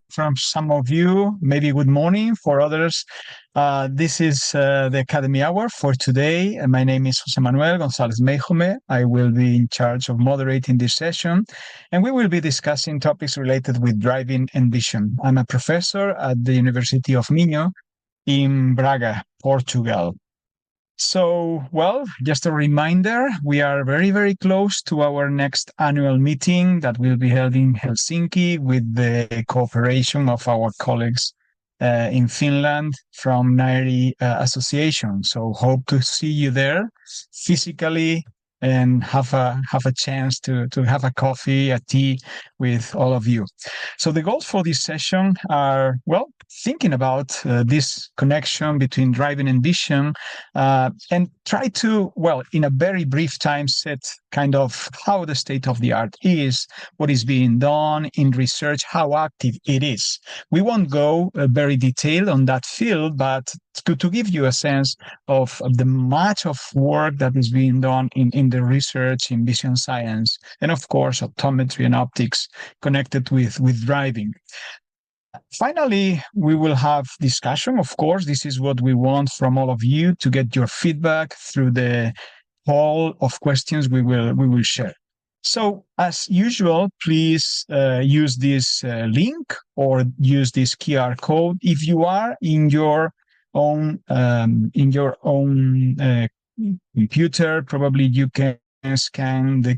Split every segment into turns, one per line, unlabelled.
from some of you, maybe good morning for others. This is the Academy Hour for today. My name is Jose Manuel González Meijome. I will be in charge of moderating this session, and we will be discussing topics related with driving and vision. I'm a professor at the University of Minho in Braga, Portugal. So, well, just a reminder, we are very, very close to our next annual meeting that will be held in Helsinki with the cooperation of our colleagues in Finland from NAIRI Association. So hope to see you there physically and have a chance to have a coffee, a tea with all of you. So the goals for this session are, well, thinking about this connection between driving and vision, and try to, well, in a very brief time, set kind of how the state of the art is, what is being done in research, how active it is. We won't go very detailed on that field, but to give you a sense of the much of work that is being done in the research in vision science, and of course, optometry and optics connected with driving. Finally, we will have discussion. Of course, this is what we want from all of you, to get your feedback through the poll of questions we will share. So, as usual, please use this link or use this QR code. If you are in your own computer, probably you can scan the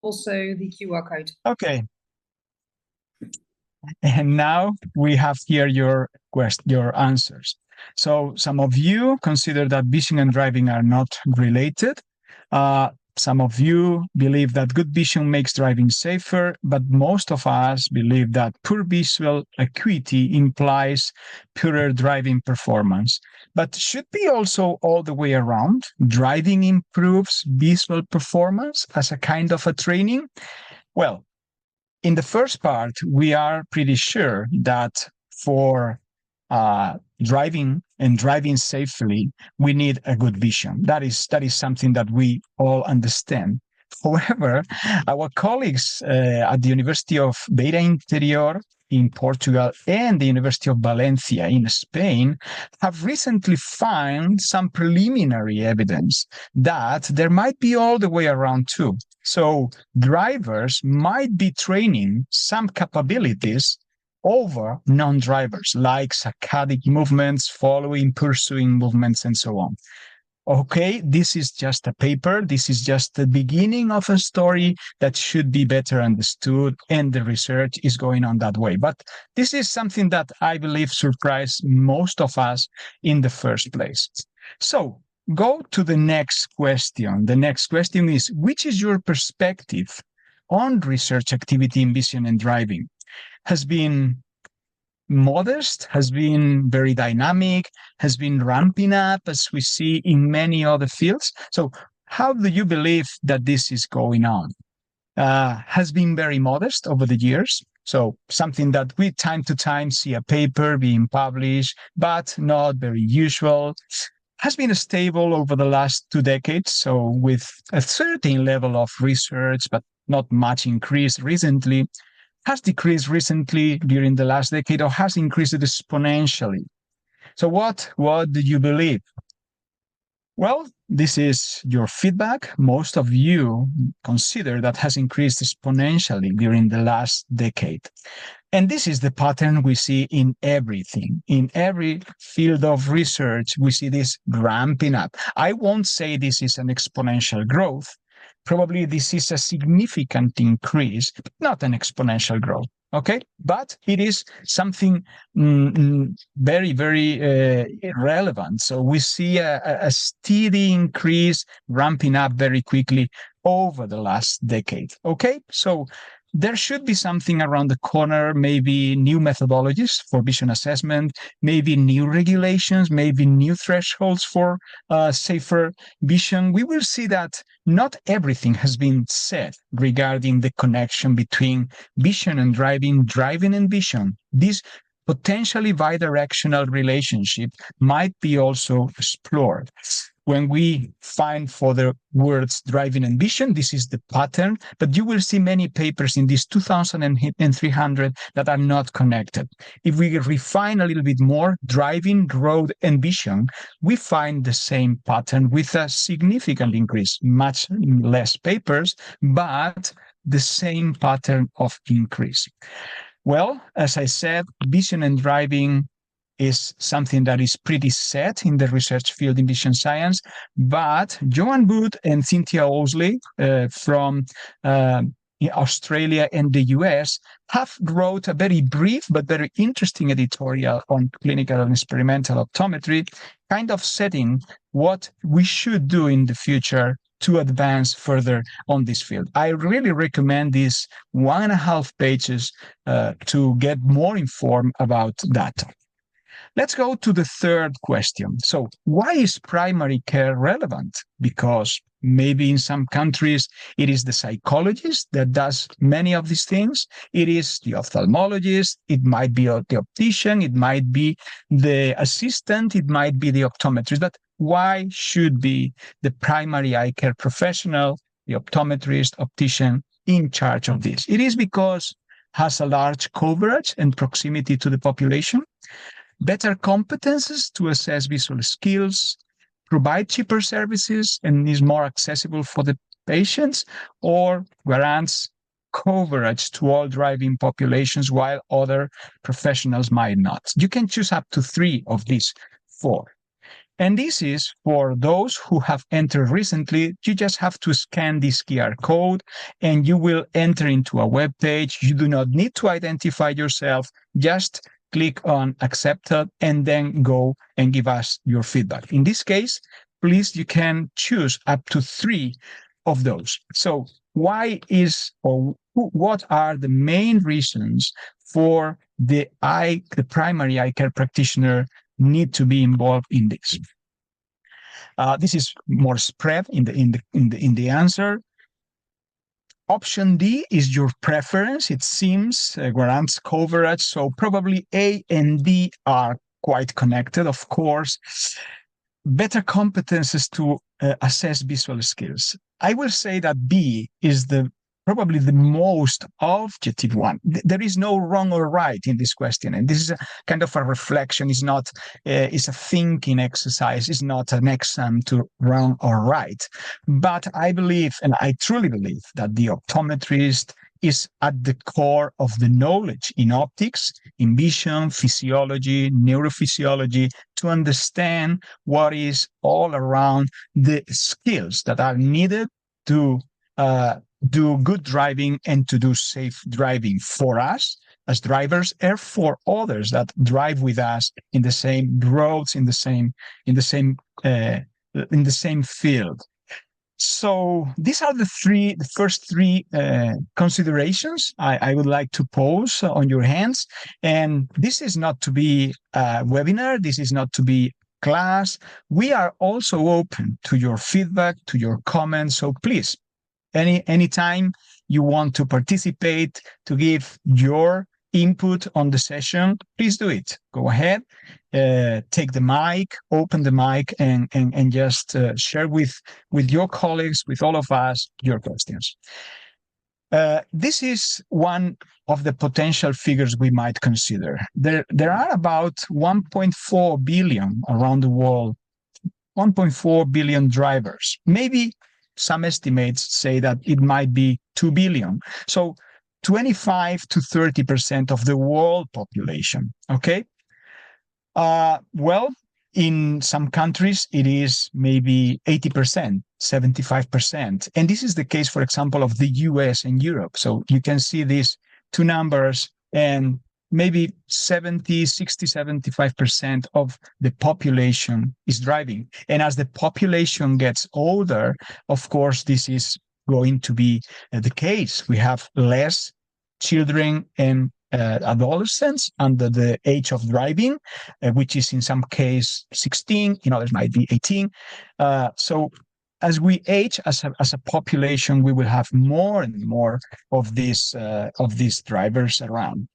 QR code.
Okay. And now we have here your answers. So some of you consider that vision and driving are not related. Some of you believe that good vision makes driving safer, but most of us believe that poor visual acuity implies poorer driving performance. But should be also all the way around. Driving improves visual performance as a kind of a training. Well, in the first part, we are pretty sure that for driving and driving safely, we need a good vision. That is something that we all understand. However, our colleagues at the University of Beira Interior in Portugal and the University of Valencia in Spain have recently found some preliminary evidence that there might be all the way around too. So drivers might be training some capabilities over non-drivers, like saccadic movements, following, pursuing movements, and so on. Okay, this is just a paper. This is just the beginning of a story that should be better understood, and the research is going on that way. But this is something that I believe surprised most of us in the first place. So go to the next question. The next question is, which is your perspective on research activity in vision and driving? Has been modest, has been very dynamic, has been ramping up as we see in many other fields. So how do you believe that this is going on? Has been very modest over the years. So something that we time to time see a paper being published, but not very usual. Has been stable over the last 2 decades. So with a certain level of research, but not much increase recently. Has decreased recently during the last decade, or has increased exponentially. So what do you believe? Well, this is your feedback. Most of you consider that has increased exponentially during the last decade. And this is the pattern we see in everything. In every field of research, we see this ramping up. I won't say this is an exponential growth. Probably this is a significant increase, not an exponential growth, okay? But it is something very, very relevant. So we see a steady increase ramping up very quickly over the last decade, okay? So there should be something around the corner, maybe new methodologies for vision assessment, maybe new regulations, maybe new thresholds for safer vision. We will see that not everything has been said regarding the connection between vision and driving and vision. This potentially bidirectional relationship might be also explored. When we find for the words driving and vision, this is the pattern, but you will see many papers in these 2,300 that are not connected. If we refine a little bit more, driving, road, and vision, we find the same pattern with a significant increase, much less papers, but the same pattern of increase. Well, as I said, vision and driving is something that is pretty set in the research field in vision science, but Joan Booth and Cynthia Ousley from Australia and the US have wrote a very brief but very interesting editorial on clinical and experimental optometry, kind of setting what we should do in the future to advance further on this field. I really recommend these 1.5 pages to get more informed about that. Let's go to the third question. So why is primary care relevant? Because maybe in some countries, it is the psychologist that does many of these things. It is the ophthalmologist. It might be the optician. It might be the assistant. It might be the optometrist. But why should be the primary eye care professional, the optometrist, optician, in charge of this? It is because it has a large coverage and proximity to the population, better competences to assess visual skills, provide cheaper services, and is more accessible for the patients, or grants coverage to all driving populations while other professionals might not. You can choose up to 3 of these 4. And this is for those who have entered recently. You just have to scan this QR code and you will enter into a web page. You do not need to identify yourself. Just click on accepted and then go and give us your feedback. In this case, please, you can choose up to 3 of those. So why is, or what are the main reasons for the primary eye care practitioner need to be involved in this? This is more spread in the answer. Option D is your preference. It seems grants coverage, so probably A and D are quite connected, of course. Better competences to assess visual skills. I will say that B is probably the most objective one. There is no wrong or right in this question, and this is a kind of a reflection. It's not, it's a thinking exercise. It's not an exam to wrong or right. But I believe, and I truly believe, that the optometrist is at the core of the knowledge in optics, in vision, physiology, neurophysiology, to understand what is all around the skills that are needed to do good driving and to do safe driving for us as drivers, and for others that drive with us in the same roads, in the same field. So these are the first 3 considerations I would like to pose on your hands. And this is not to be a webinar. This is not to be class. We are also open to your feedback, to your comments. So please, anytime you want to participate, to give your input on the session, please do it. Go ahead, take the mic, open the mic, and just share with your colleagues, with all of us, your questions. This is one of the potential figures we might consider. There are about 1.4 billion around the world, 1.4 billion drivers. Maybe some estimates say that it might be 2 billion. So 25 to 30% of the world population, okay? Well, in some countries, it is maybe 80%, 75%. And this is the case, for example, of the US and Europe. So you can see these 2 numbers, and maybe 70, 60, 75% of the population is driving. And as the population gets older, of course, this is going to be the case. We have less children and adolescents under the age of driving, which is in some case 16, in others might be 18. So as we age as a population, we will have more and more of these drivers around.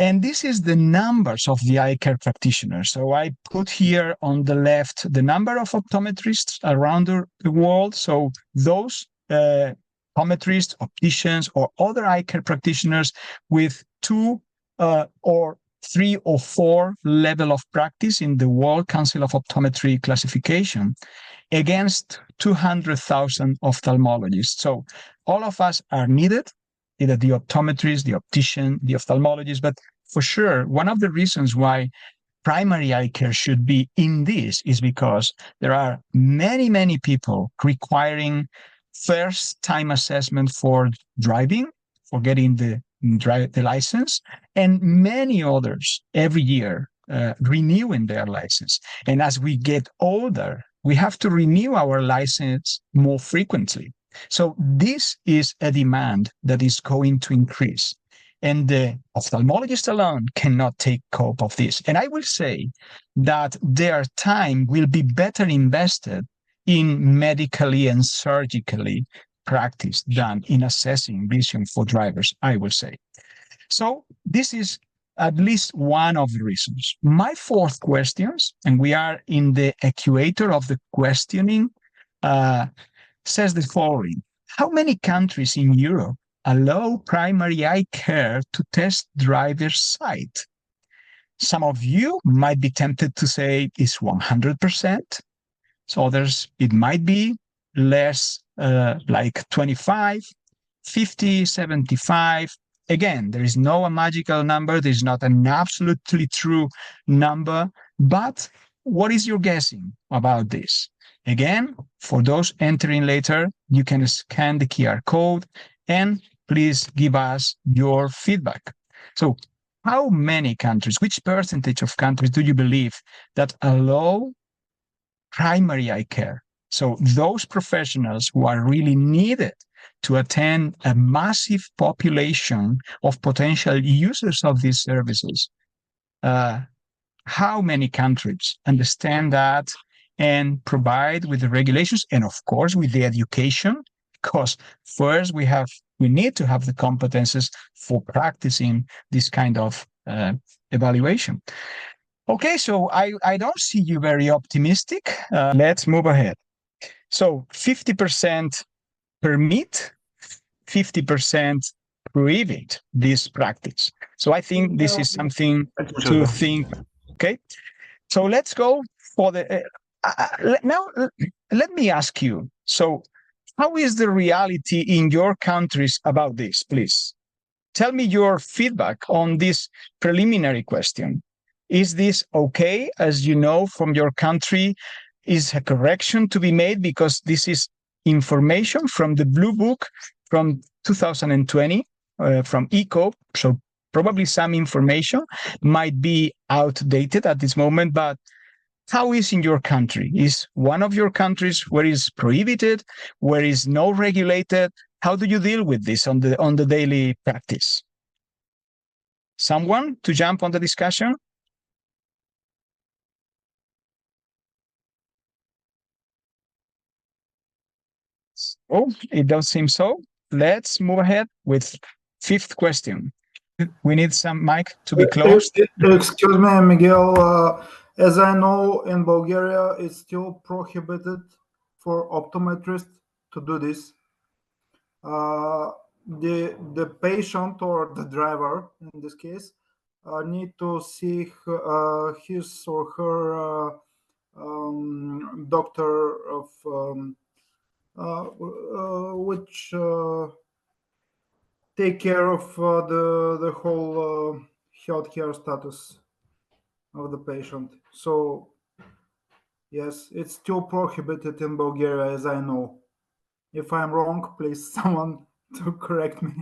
And this is the numbers of the eye care practitioners. So I put here on the left the number of optometrists around the world. So those optometrists, opticians, or other eye care practitioners with 2 or 3 or 4 level of practice in the World Council of Optometry classification against 200,000 ophthalmologists. So all of us are needed, either the optometrist, the optician, the ophthalmologist, but for sure, one of the reasons why primary eye care should be in this is because there are many, many people requiring first time assessment for driving, for getting the license, and many others every year renewing their license. And as we get older, we have to renew our license more frequently. So this is a demand that is going to increase. And the ophthalmologist alone cannot take cope of this. And I will say that their time will be better invested in medically and surgically practice than in assessing vision for drivers, I will say. So this is at least one of the reasons. My fourth question, and we are in the equator of the questioning, says the following. How many countries in Europe allow primary eye care to test driver's sight? Some of you might be tempted to say it's 100%. So others, it might be less, like 25, 50, 75. Again, there is no magical number. There's not an absolutely true number. But what is your guessing about this? Again, for those entering later, you can scan the QR code and please give us your feedback. So how many countries, which percentage of countries do you believe that allow primary eye care? So those professionals who are really needed to attend a massive population of potential users of these services. How many countries understand that and provide with the regulations and of course with the education? Because first we need to have the competences for practicing this kind of evaluation. Okay, so I don't see you very optimistic. Let's move ahead. So 50% permit, 50% prohibit this practice. So I think this is something to think. Okay, so let's go for the now. Let me ask you. So, how is the reality in your countries about this? Please tell me your feedback on this preliminary question. Is this okay? As you know from your country, is a correction to be made because this is information from the Blue Book from 2020 from ECO. So probably some information might be outdated at this moment, but how is in your country? Is one of your countries where is prohibited, where is no regulated? How do you deal with this on the daily practice? Someone to jump on the discussion? Oh, it does seem so. Let's move ahead with fifth question. We need some mic to be closed.
Excuse me, Miguel. As I know, in Bulgaria, it's still prohibited for optometrists to do this. The patient or the driver, in this case, need to see his or her doctor of which take care of the whole healthcare status of the patient. So yes, it's still prohibited in Bulgaria, as I know. If I'm wrong, please someone to correct me.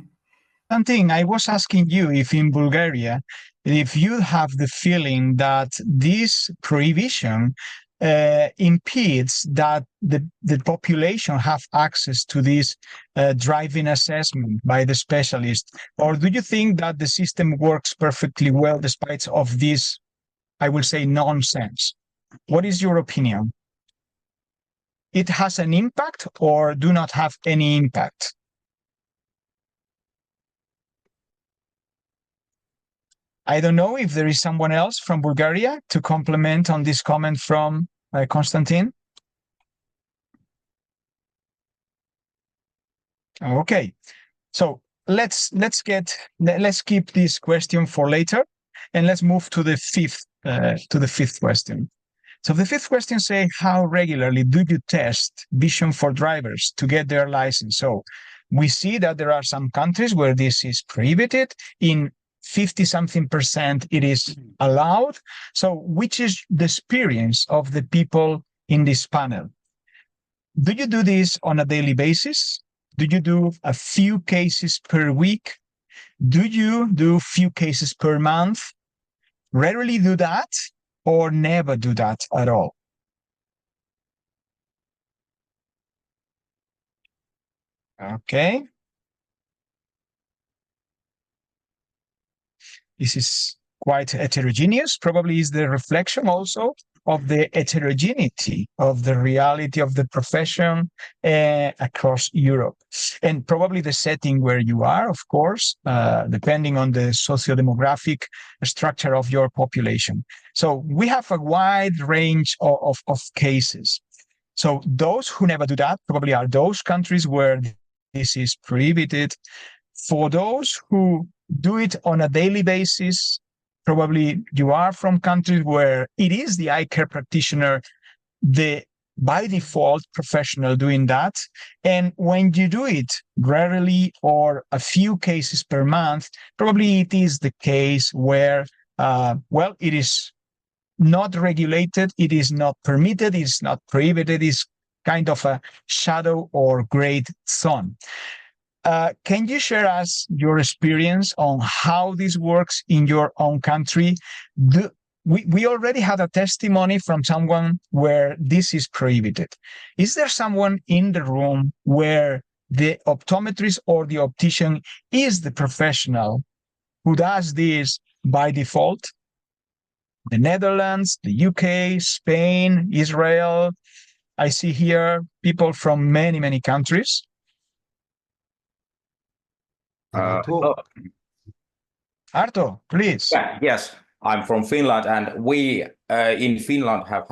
Something I was asking you if in Bulgaria, if you have the feeling that this prohibition impedes that the population have access to this driving assessment by the specialist, or do you think that the system works perfectly well despite of this, I will say, nonsense? What is your opinion? It has an impact or do not have any impact? I don't know if there is someone else from Bulgaria to complement on this comment from Konstantin. Okay, so let's keep this question for later, and let's move to the fifth question. So the fifth question says, how regularly do you test vision for drivers to get their license? So we see that there are some countries where this is prohibited. In 50-something% it is allowed. So which is the experience of the people in this panel? Do you do this on a daily basis? Do you do a few cases per week? Do you do few cases per month? Rarely do that, or never do that at all? Okay. This is quite heterogeneous, probably is the reflection also of the heterogeneity of the reality of the profession across Europe. And probably the setting where you are, of course, depending on the socio-demographic structure of your population. So we have a wide range of cases. So those who never do that probably are those countries where this is prohibited. For those who do it on a daily basis, probably you are from countries where it is the eye care practitioner, the by default professional doing that. And when you do it rarely or a few cases per month, probably it is the case where, it is not regulated, it is not permitted, it's not prohibited, it's kind of a shadow or gray zone. Can you share us your experience on how this works in your own country? We already had a testimony from someone where this is prohibited. Is there someone in the room where the optometrist or the optician is the professional who does this by default? The Netherlands, the UK, Spain, Israel. I see here people from many, many countries. Arto, please.
Yeah, yes, I'm from Finland, and we in Finland have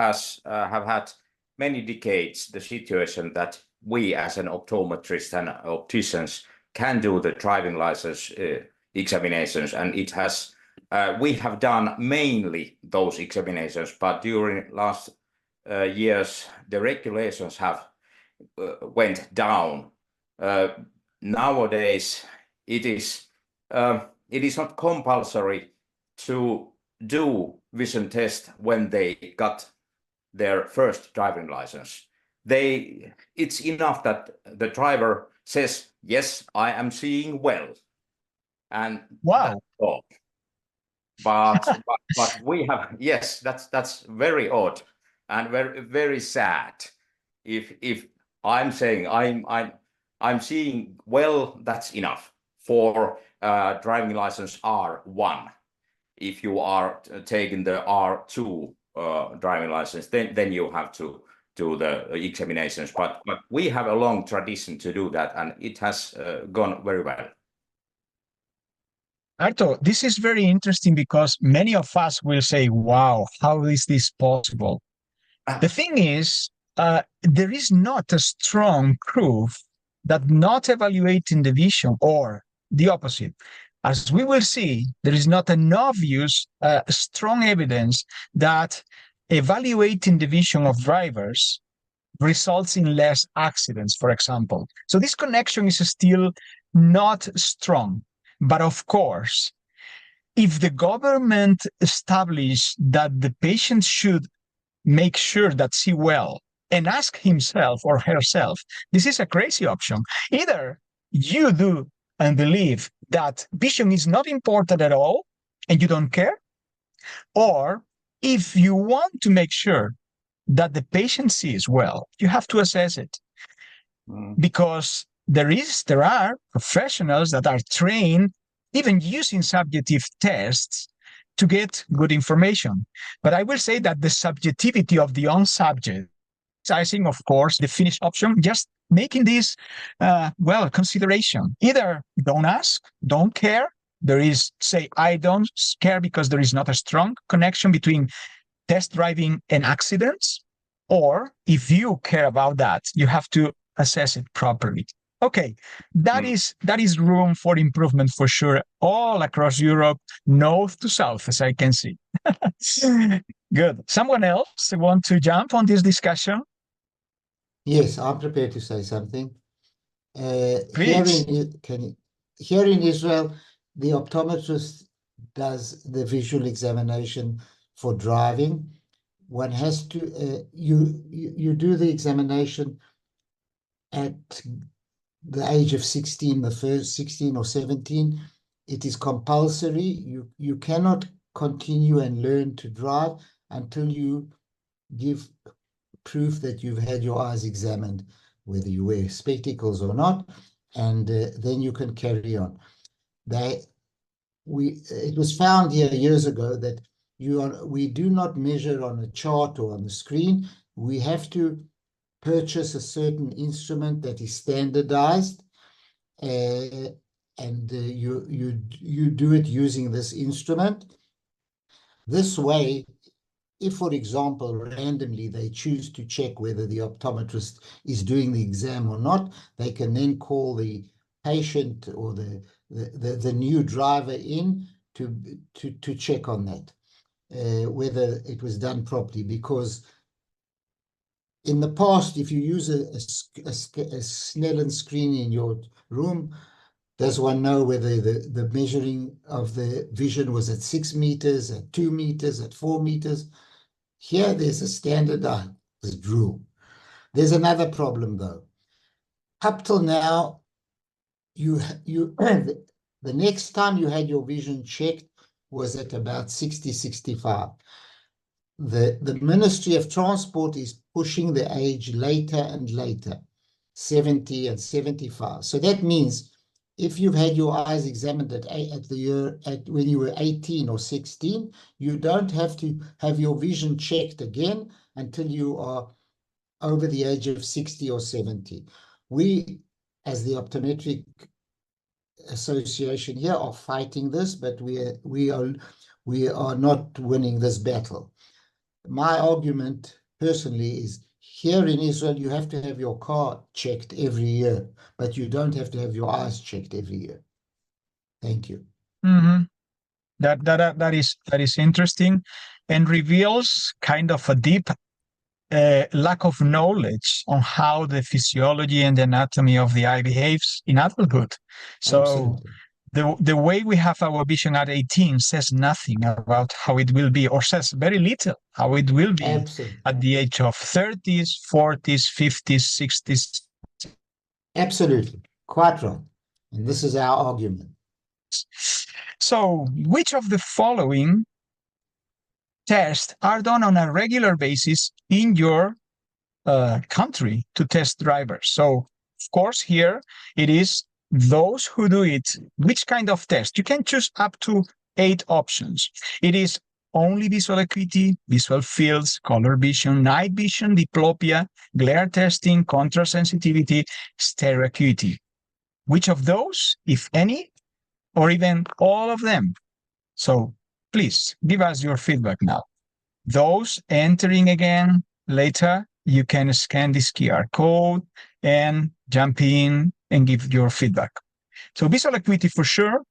had many decades the situation that we as an optometrist and opticians can do the driving license examinations, and it has we have done mainly those examinations, but during last years the regulations have went down. Nowadays it is not compulsory to do vision test when they got their first driving license. It's enough that the driver says, yes, I am seeing well, and
wow,
that's all. But we have, yes, that's very odd and very, very sad. If I'm saying I'm seeing well, that's enough for driving license R1. If you are taking the R2 driving license, then you have to do the examinations. But we have a long tradition to do that, and it has gone very well.
Arto, this is very interesting because many of us will say, wow, how is this possible? The thing is, there is not a strong proof that not evaluating the vision, or the opposite. As we will see, there is not an obvious, strong evidence that evaluating the vision of drivers results in less accidents, for example. So this connection is still not strong. But of course, if the government establishes that the patient should make sure that see well and ask himself or herself, this is a crazy option. Either you do and believe that vision is not important at all and you don't care, or if you want to make sure that the patient sees well, you have to assess it. Because there are professionals that are trained even using subjective tests to get good information. But I will say that the subjectivity of the own subject, sizing, of course, the finished option, just making this, consideration. Either don't ask, don't care, there is, say, I don't care because there is not a strong connection between test driving and accidents, or if you care about that, you have to assess it properly. Okay, that is room for improvement for sure, all across Europe, north to south, as I can see. Good. Someone else want to jump on this discussion?
Yes, I'm prepared to say something.
Please.
Here in Israel, the optometrist does the visual examination for driving. One has to, you do the examination at the age of 16, the first 16 or 17. It is compulsory. You cannot continue and learn to drive until you give proof that you've had your eyes examined, whether you wear spectacles or not, and then you can carry on. It was found here years ago that we do not measure on a chart or on the screen. We have to purchase a certain instrument that is standardized, and you do it using this instrument. This way, if, for example, randomly they choose to check whether the optometrist is doing the exam or not, they can then call the patient or the new driver in to check on that, whether it was done properly. Because in the past, if you use a Snellen screen in your room, does one know whether the measuring of the vision was at 6 meters, at 2 meters, at 4 meters? Here, there's a standardized rule. There's another problem, though. Up till now, the next time you had your vision checked was at about 60, 65. The Ministry of Transport is pushing the age later and later, 70 and 75. So that means if you've had your eyes examined when you were 18 or 16, you don't have to have your vision checked again until you are over the age of 60 or 70. We, as the Optometric Association here, are fighting this, but we are not winning this battle. My argument personally is, here in Israel, you have to have your car checked every year, but you don't have to have your eyes checked every year. Thank you.
Mm-hmm. That is interesting, and reveals kind of a deep lack of knowledge on how the physiology and the anatomy of the eye behaves in adulthood. So
Absolutely.
the way we have our vision at 18 says nothing about how it will be, or says very little how it will be
Absolutely.
at the age of 30s, 40s, 50s, 60s.
Absolutely. Quite right. And this is our argument.
So, which of the following tests are done on a regular basis in your country to test drivers? So, of course, here it is those who do it. Which kind of test? You can choose up to 8 options. It is only visual acuity, visual fields, color vision, night vision, diplopia, glare testing, contrast sensitivity, stereo acuity. Which of those, if any, or even all of them? So please give us your feedback now. Those entering again later, you can scan this QR code and jump in and give your feedback. So visual acuity for sure,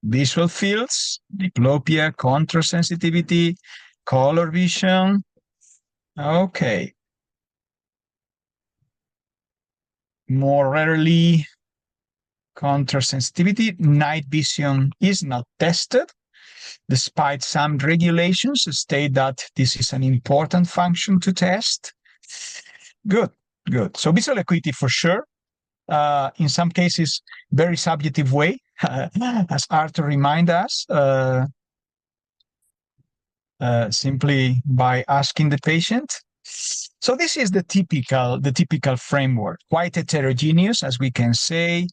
visual fields, diplopia, contrast sensitivity, color vision. Okay. More rarely, contrast sensitivity. Night vision is not tested, despite some regulations state that this is an important function to test. Good. So visual acuity for sure. In some cases, very subjective way, as Arthur reminds us, simply by asking the patient. So this is the typical framework, quite heterogeneous, as we can say.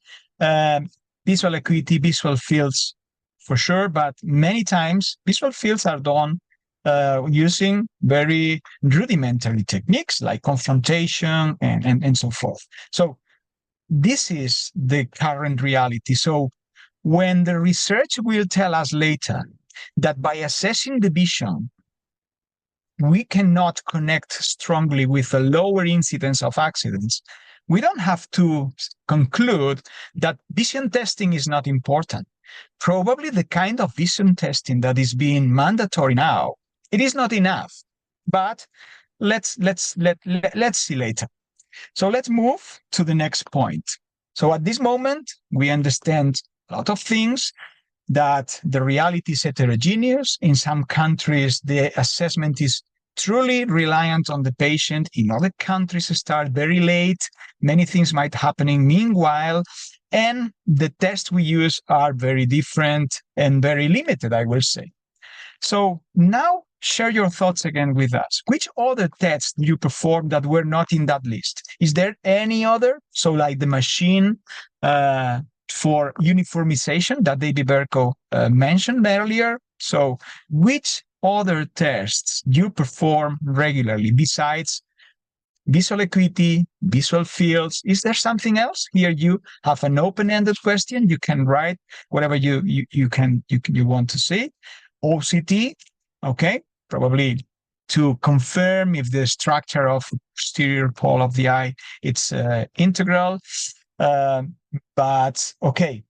Visual acuity, visual fields for sure, but many times visual fields are done using very rudimentary techniques like confrontation and so forth. So this is the current reality. So when the research will tell us later that by assessing the vision, we cannot connect strongly with a lower incidence of accidents, we don't have to conclude that vision testing is not important. Probably the kind of vision testing that is being mandatory now, it is not enough. But let's see later. So let's move to the next point. So at this moment, we understand a lot of things, that the reality is heterogeneous. In some countries, the assessment is truly reliant on the patient. In other countries, start very late. Many things might happening meanwhile. And the tests we use are very different and very limited, I will say. So now share your thoughts again with us. Which other tests do you perform that were not in that list? Is there any other? So like the machine for uniformization that David Berko mentioned earlier. So which other tests do you perform regularly besides visual acuity, visual fields? Is there something else? Here you have an open-ended question. You can write whatever you want to say. OCT, okay, probably to confirm if the structure of posterior pole of the eye it's integral. But okay,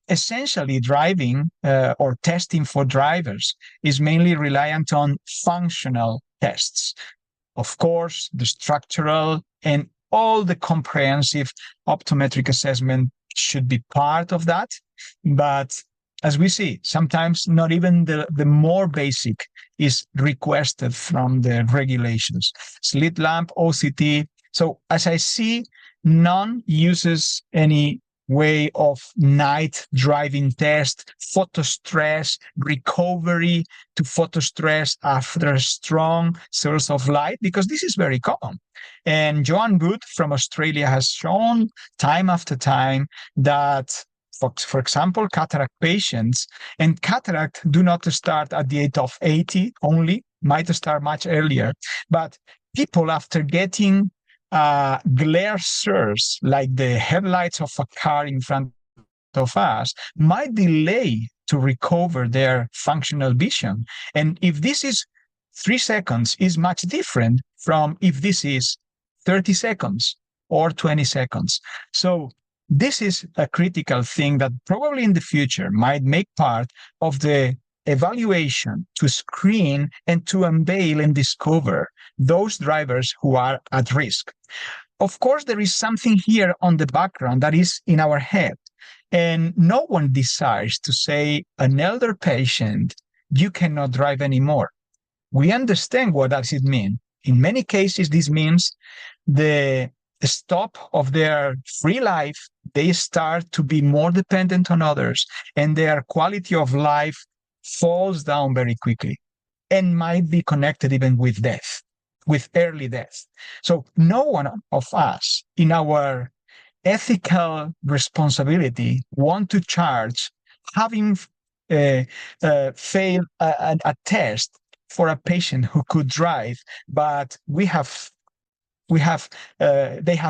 essentially driving or testing for drivers is mainly reliant on functional tests. Of course, the structural and all the comprehensive optometric assessment should be part of that. But as we see, sometimes not even the more basic is requested from the regulations. Slit lamp, OCT. So as I see, none uses any way of night driving test, photo stress, recovery to photo stress after a strong source of light, because this is very common. And Joan Good from Australia has shown time after time that, for example, cataract patients, and cataract do not start at the age of 80 only, might start much earlier, but people after getting glare source, like the headlights of a car in front of us, might delay to recover their functional vision. And if this is 3 seconds, is much different from if this is 30 seconds or 20 seconds. So this is a critical thing that probably in the future might make part of the evaluation to screen and to unveil and discover those drivers who are at risk. Of course, there is something here on the background that is in our head, and no one desires to say an elder patient, you cannot drive anymore. We understand what does it mean. In many cases, this means the stop of their free life, they start to be more dependent on others, and their quality of life falls down very quickly and might be connected even with death, with early death. So no one of us in our ethical responsibility want to charge having failed a test for a patient who could drive, but they have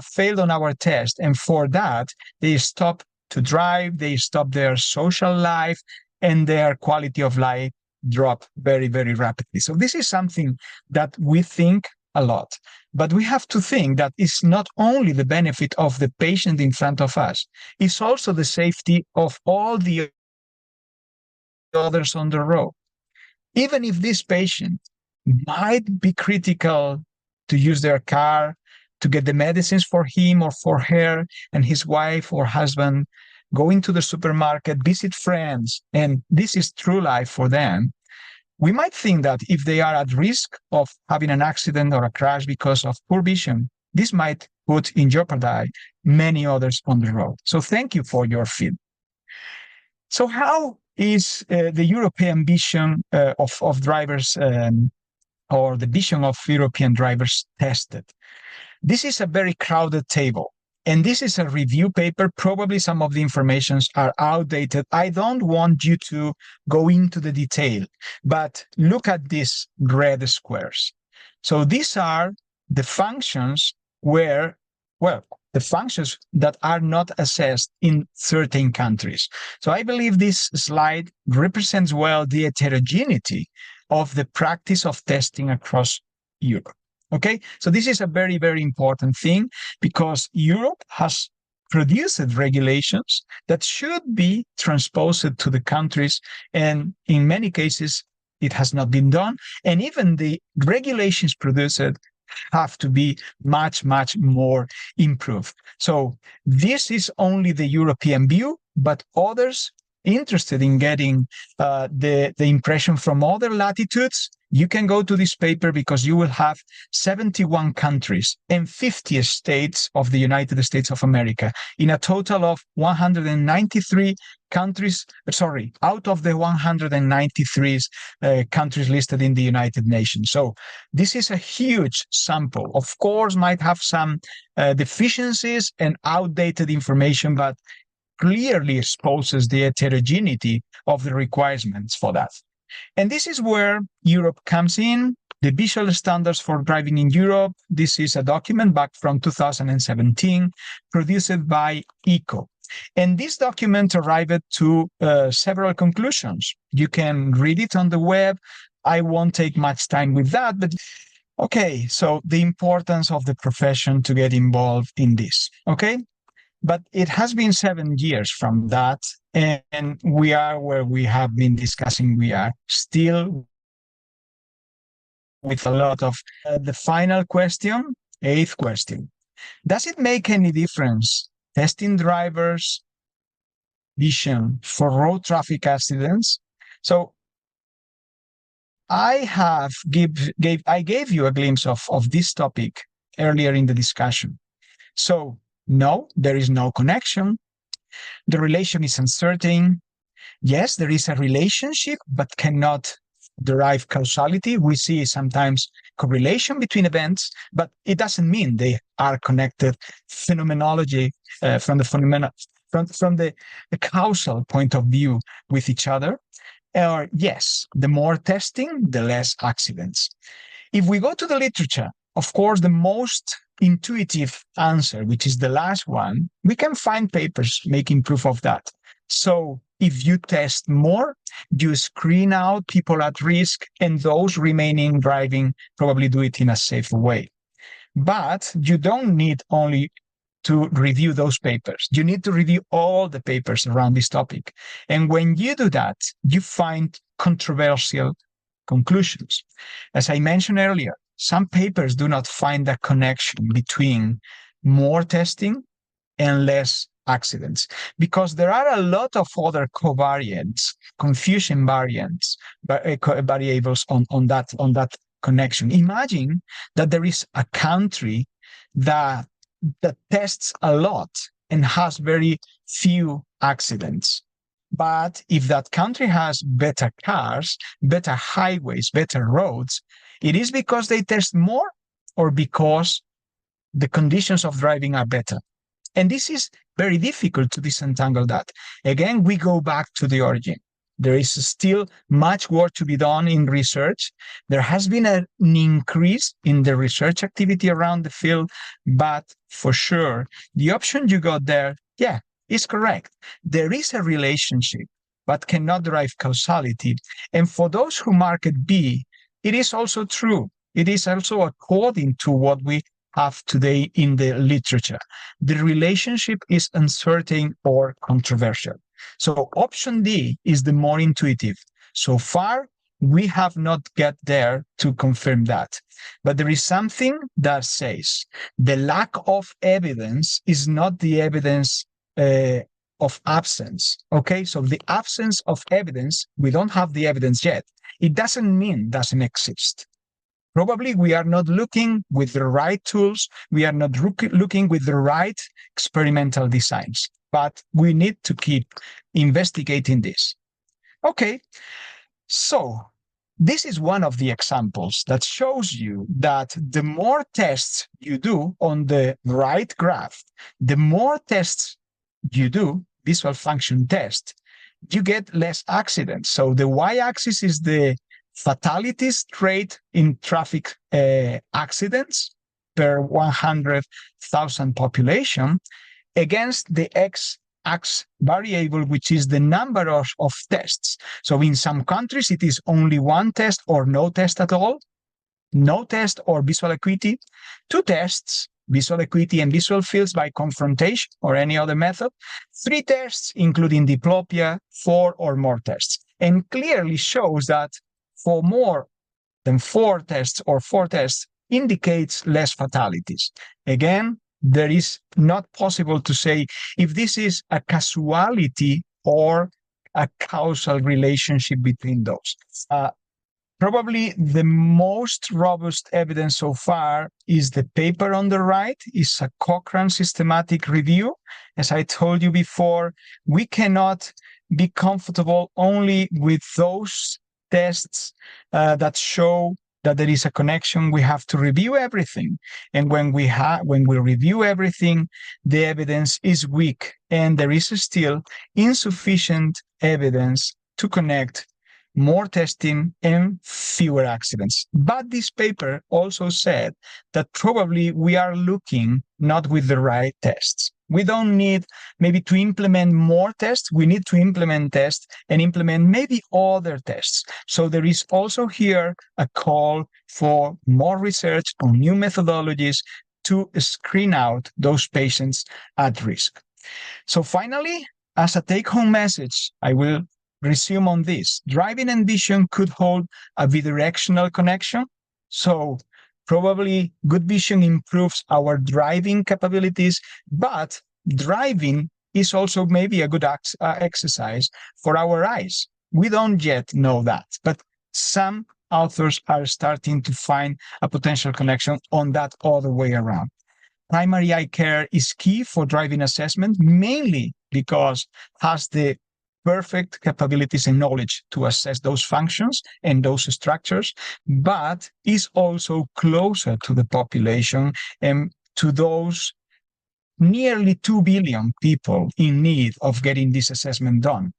failed on our test, and for that they stop to drive, they stop their social life, and their quality of life drop very, very rapidly. So this is something that we think a lot, but we have to think that it's not only the benefit of the patient in front of us, it's also the safety of all the others on the road. Even if this patient might be critical to use their car to get the medicines for him or for her and his wife or husband, going to the supermarket, visit friends, and this is true life for them, we might think that if they are at risk of having an accident or a crash because of poor vision, this might put in jeopardy many others on the road. So thank you for your feedback. So how is the European vision of drivers or the vision of European drivers tested? This is a very crowded table. And this is a review paper. Probably some of the informations are outdated. I don't want you to go into the detail, but look at these red squares. So these are the functions where, well, the functions that are not assessed in certain countries. So I believe this slide represents well the heterogeneity of the practice of testing across Europe. Okay, so this is a very, very important thing because Europe has produced regulations that should be transposed to the countries, and in many cases it has not been done, and even the regulations produced have to be much, much more improved. So this is only the European view, but others interested in getting the impression from other latitudes, you can go to this paper because you will have 71 countries and 50 states of the United States of America in a total of 193 countries, out of the 193 countries listed in the United Nations. So this is a huge sample. Of course, might have some deficiencies and outdated information, but clearly exposes the heterogeneity of the requirements for that. And this is where Europe comes in. The visual standards for driving in Europe. This is a document back from 2017 produced by ECO. And this document arrived to several conclusions. You can read it on the web. I won't take much time with that, but okay, so the importance of the profession to get involved in this, okay? But it has been 7 years from that, and we are where we have been discussing. We are still with a lot of the final question, 8th question. Does it make any difference testing drivers' vision for road traffic accidents? So I gave you a glimpse of this topic earlier in the discussion. So no, there is no connection. The relation is uncertain. Yes, there is a relationship, but cannot derive causality. We see sometimes correlation between events, but it doesn't mean they are connected phenomenology from the causal point of view with each other. Or yes, the more testing, the less accidents. If we go to the literature, of course, the most intuitive answer, which is the last one, we can find papers making proof of that. So if you test more, you screen out people at risk, and those remaining driving probably do it in a safer way. But you don't need only to review those papers. You need to review all the papers around this topic. And when you do that, you find controversial conclusions. As I mentioned earlier, some papers do not find a connection between more testing and less accidents, because there are a lot of other covariants, confusion variants, variables on that connection. Imagine that there is a country that tests a lot and has very few accidents. But if that country has better cars, better highways, better roads, it is because they test more or because the conditions of driving are better. And this is very difficult to disentangle that. Again, we go back to the origin. There is still much work to be done in research. There has been an increase in the research activity around the field, but for sure, the option you got there, yeah, is correct. There is a relationship, but cannot derive causality. And for those who mark it B, it is also true. It is also according to what we have today in the literature. The relationship is uncertain or controversial. So option D is the more intuitive. So far, we have not get there to confirm that. But there is something that says the lack of evidence is not the evidence of absence. Okay, so the absence of evidence, we don't have the evidence yet. It doesn't mean it doesn't exist. Probably we are not looking with the right tools. We are not looking with the right experimental designs, but we need to keep investigating this. Okay, so this is one of the examples that shows you that the more tests you do on the right graph, the more tests you do, visual function test, you get less accidents. So the y-axis is the fatalities rate in traffic accidents per 100,000 population against the X variable, which is the number of tests. So in some countries, it is only one test or no test at all, no test or visual acuity, two tests, visual acuity and visual fields by confrontation or any other method, three tests, including diplopia, four or more tests, and clearly shows that for more than four tests or four tests indicates less fatalities. Again, there is not possible to say if this is a causality or a causal relationship between those. Probably the most robust evidence so far is the paper on the right. It's a Cochrane systematic review. As I told you before, we cannot be comfortable only with those tests that show that there is a connection. We have to review everything. And when we review everything, the evidence is weak and there is still insufficient evidence to connect more testing and fewer accidents. But this paper also said that probably we are looking not with the right tests. We don't need maybe to implement more tests. We need to implement tests and implement maybe other tests. So there is also here a call for more research on new methodologies to screen out those patients at risk. So finally, as a take-home message, I will resume on this. Driving and vision could hold a bidirectional connection. So probably good vision improves our driving capabilities, but driving is also maybe a good exercise for our eyes. We don't yet know that, but some authors are starting to find a potential connection on that other way around. Primary eye care is key for driving assessment, mainly because it has the perfect capabilities and knowledge to assess those functions and those structures, but is also closer to the population and to those nearly 2 billion people in need of getting this assessment done.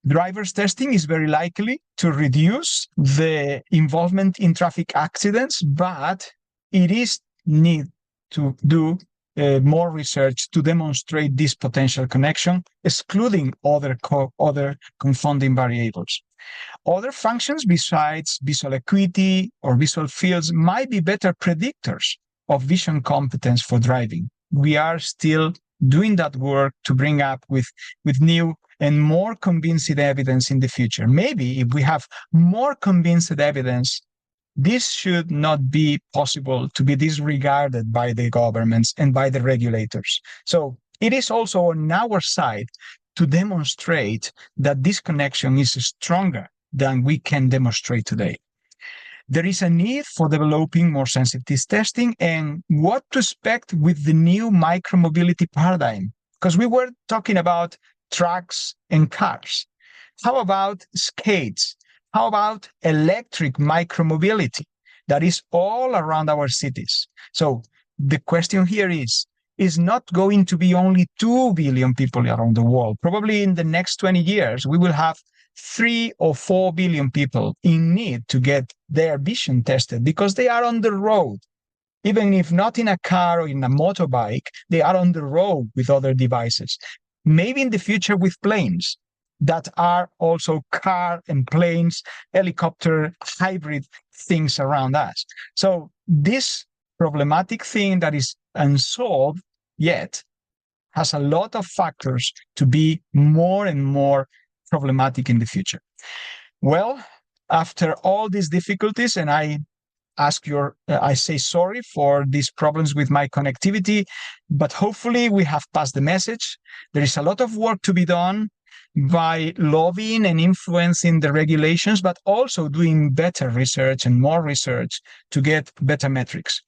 Driver's testing is very likely to reduce the involvement in traffic accidents, but it is need to do more research to demonstrate this potential connection, excluding other confounding variables. Other functions besides visual acuity or visual fields might be better predictors of vision competence for driving. We are still doing that work to bring up with new and more convincing evidence in the future. Maybe if we have more convincing evidence, this should not be possible to be disregarded by the governments and by the regulators. So it is also on our side to demonstrate that this connection is stronger than we can demonstrate today. There is a need for developing more sensitivity testing and what to expect with the new micromobility paradigm, because we were talking about trucks and cars. How about skates? How about electric micromobility that is all around our cities? So the question here is not going to be only 2 billion people around the world. Probably in the next 20 years, we will have 3 or 4 billion people in need to get their vision tested because they are on the road. Even if not in a car or in a motorbike, they are on the road with other devices. Maybe in the future with planes that are also car and planes, helicopter, hybrid things around us. So this problematic thing that is unsolved yet has a lot of factors to be more and more problematic in the future. Well, after all these difficulties, and I say sorry for these problems with my connectivity, but hopefully we have passed the message. There is a lot of work to be done by lobbying and influencing the regulations, but also doing better research and more research to get better metrics.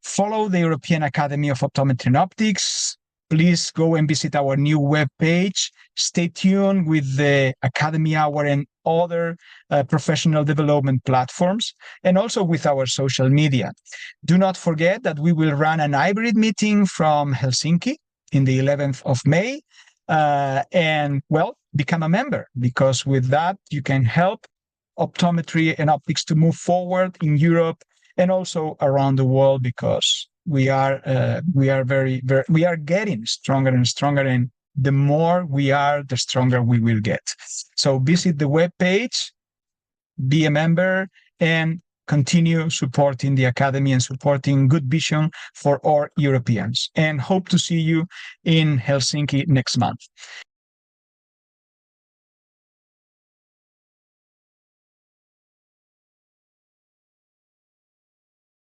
Follow the European Academy of Optometry and Optics. Please go and visit our new webpage. Stay tuned with the Academy Hour and other professional development platforms, and also with our social media. Do not forget that we will run an hybrid meeting from Helsinki in the 11th of May. And well, become a member, because with that, you can help optometry and optics to move forward in Europe and also around the world, because we are getting stronger and stronger, and the more we are, the stronger we will get. So visit the webpage, be a member, and continue supporting the Academy and supporting good vision for all Europeans. And hope to see you in Helsinki next month.